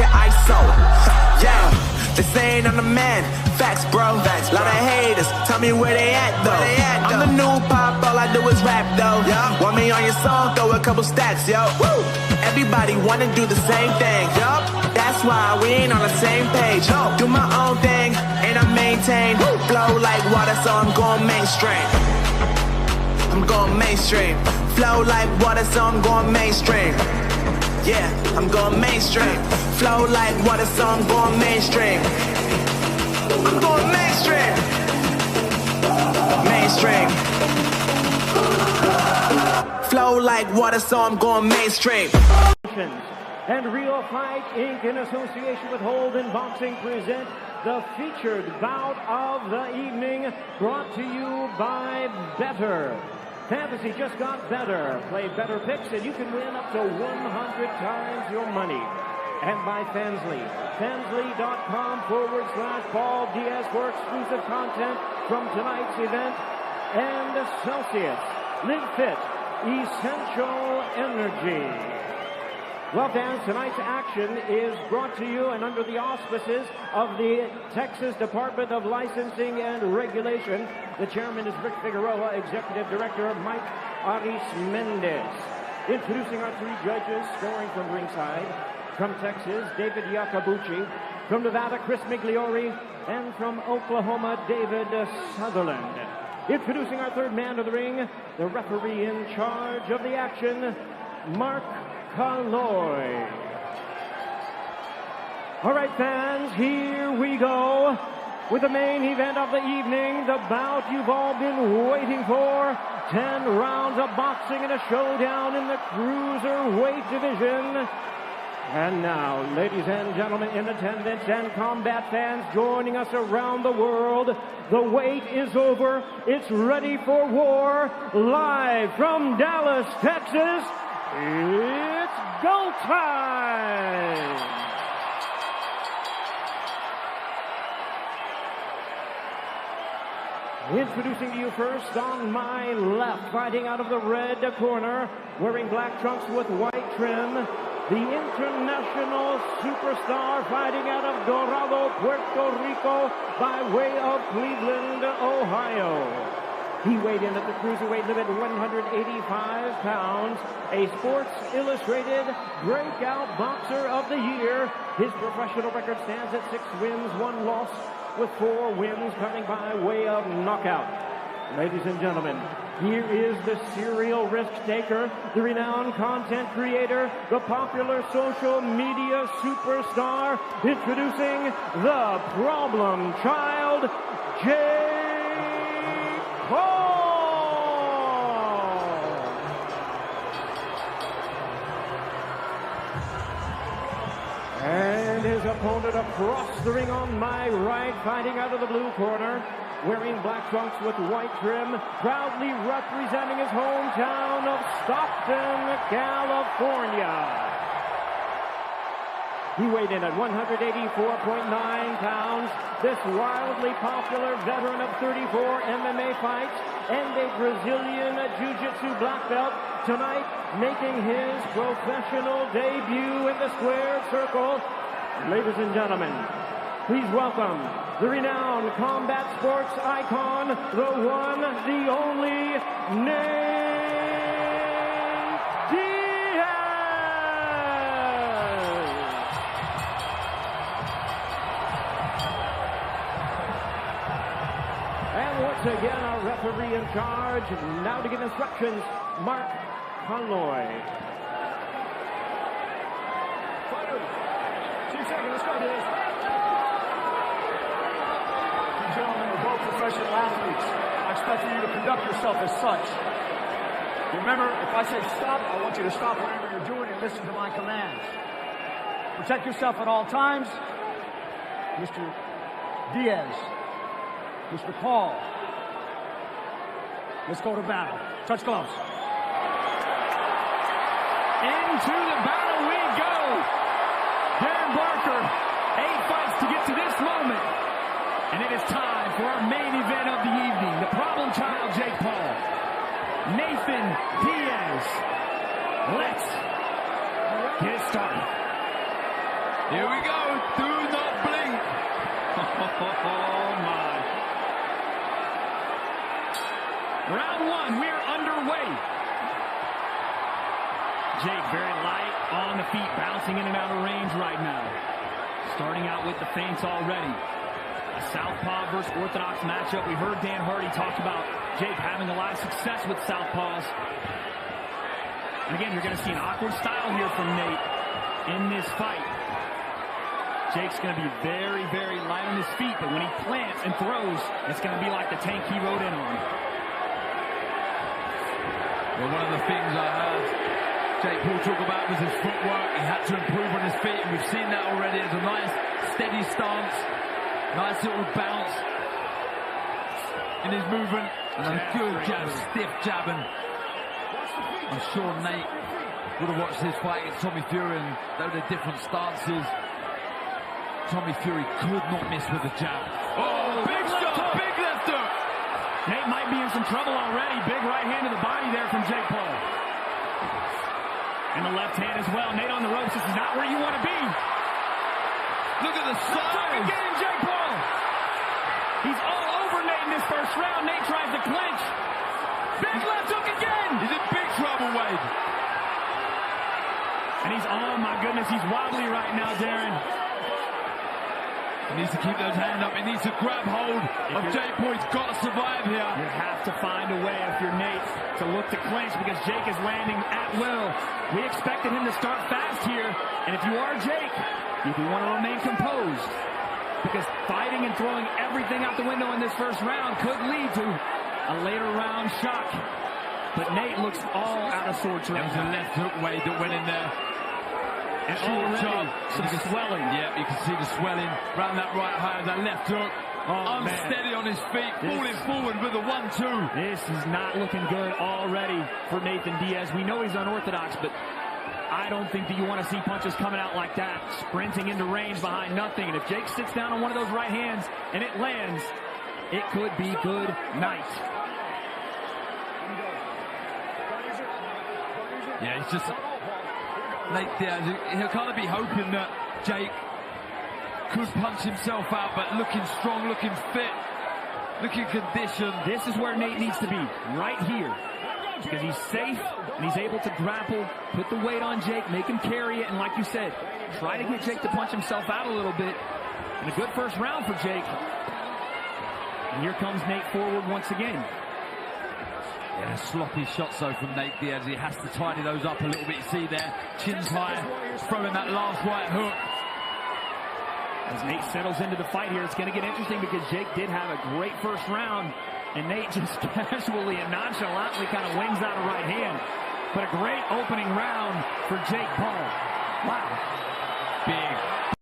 talking ISO. Yeah, they saying I'm the man. Facts, bro. Facts, lot of haters. Tell me where they at, though. I'm the new pop, all I do is rap, though. Yeah. Want me on your song, throw a couple stats, yo. Woo! Everybody wanna do the same thing, yup. That's why we ain't on the same page. No. Do my own thing, and I maintain. Woo! Flow like water, so I'm going mainstream. I'm going mainstream. Flow like water, so I'm going mainstream. Yeah, I'm going mainstream. Flow like water, so I'm going mainstream. I'm going mainstream. Mainstream. Flow like water, so I'm going mainstream. And Real Fight Inc. in association with Holden Boxing present the featured bout of the evening, brought to you by Better. Fantasy just got better. Play better picks and you can win up to 100 times your money. And by Fansly. Fansly.com/Paul Diaz for exclusive content from tonight's event. And Celsius. Live Fit. Essential Energy. Well, fans, tonight's action is brought to you and under the auspices of the Texas Department of Licensing and Regulation. The chairman is Rick Figueroa, executive director Mike Aris Mendez. Introducing our three judges, scoring from ringside. From Texas, David Yakabuchi. From Nevada, Chris Migliori. And from Oklahoma, David Sutherland. Introducing our third man to the ring, the referee in charge of the action, Mark Calloy. All right, fans, here we go with the main event of the evening, the bout you've all been waiting for. 10 rounds of boxing and a showdown in the cruiserweight division. And now, ladies and gentlemen in attendance and combat fans joining us around the world, the wait is over. It's ready for war. Live from Dallas, Texas, it's go time! Introducing to you first, on my left, fighting out of the red corner, wearing black trunks with white trim, the international superstar fighting out of Dorado, Puerto Rico, by way of Cleveland, Ohio. He weighed in at the cruiserweight limit, 185 pounds, a Sports Illustrated Breakout Boxer of the Year. His professional record stands at 6 wins, 1 loss, with 4 wins coming by way of knockout. Ladies and gentlemen, here is the serial risk taker, the renowned content creator, the popular social media superstar, introducing the problem child, Jake Paul. And his opponent across the ring on my right, fighting out of the blue corner, wearing black trunks with white trim, proudly representing his hometown of Stockton, California. He weighed in at 184.9 pounds. This wildly popular veteran of 34 MMA fights and a Brazilian Jiu-Jitsu black belt, tonight making his professional debut in the squared circle. Ladies and gentlemen, please welcome the renowned combat sports icon, the one, the only, Nate Diaz! And once again, our referee in charge, now to give instructions, Mark Calloy. 2 seconds, let's go, Diaz. Gentlemen, we're both professional athletes. I expect you to conduct yourself as such. Remember, if I say stop, I want you to stop whatever you're doing and listen to my commands. Protect yourself at all times. Mr. Diaz, Mr. Paul, let's go to battle. Touch gloves. Into the battle we go. Darren Barker, 8 fights to get to this moment. And it is time for our main event of the evening. The problem child, Jake Paul. Nathan Diaz. Let's get it started. The Here we go. Do not blink. Oh, my. Round one, we are underway. Jake very light on the feet, bouncing in and out of range right now. Starting out with the feints already. A southpaw versus orthodox matchup. We heard Dan Hardy talk about Jake having a lot of success with southpaws. And again, you're going to see an awkward style here from Nate in this fight. Jake's going to be very, very light on his feet, but when he plants and throws, it's going to be like the tank he rode in on. Well, one of the things I heard Jake Paul talk about was his footwork. He had to improve on his feet, and we've seen that already. It's a nice, steady stance, nice little bounce in his movement, and a good jab, stiff jab. And I'm sure Nate would have watched this fight against Tommy Fury, and though they're different stances, Tommy Fury could not miss with a jab. Oh, big shot, big left hook. Nate might be in some trouble already. Big right hand to the body there from Jake Paul. And the left hand as well. Nate on the ropes. This is not where you want to be. Look at the size. Again, Jake Paul. He's all over Nate in this first round. Nate tries to clinch. Big left hook again. He's in big trouble, Wade. And he's, oh my goodness, he's wobbly right now, Darren. He needs to keep those hands up. He needs to grab hold of Jake Paul. He's got to survive here. You have to find a way, if you're Nate, to look to clinch because Jake is landing at will. We expected him to start fast here. And if you are Jake, you do want to remain composed because fighting and throwing everything out the window in this first round could lead to a later round shock. But Nate looks all out of sorts right now. There was a left hook Wade that went in there. And already some swelling. Yeah, you can see the swelling around that right eye, that left hook. Oh, unsteady on his feet, falling forward with a 1-2. This is not looking good already for Nathan Diaz. We know he's unorthodox, but I don't think that you want to see punches coming out like that, sprinting into range behind nothing. And if Jake sits down on one of those right hands and it lands, it could be good night. Yeah, it's just Nate Diaz. He'll kind of be hoping that Jake could punch himself out, but looking strong, looking fit, looking conditioned. This is where Nate needs to be, right here. Because he's safe and he's able to grapple, put the weight on Jake, make him carry it, and like you said, try to get Jake to punch himself out a little bit. And a good first round for Jake. And here comes Nate forward once again. Yeah, sloppy shots though from Nate Diaz. He has to tidy those up a little bit. You see there, chin's high, throwing that last right hook. As Nate settles into the fight here, it's going to get interesting because Jake did have a great first round, and Nate just casually and nonchalantly kind of wings out a right hand. But a great opening round for Jake Paul. Wow. Big.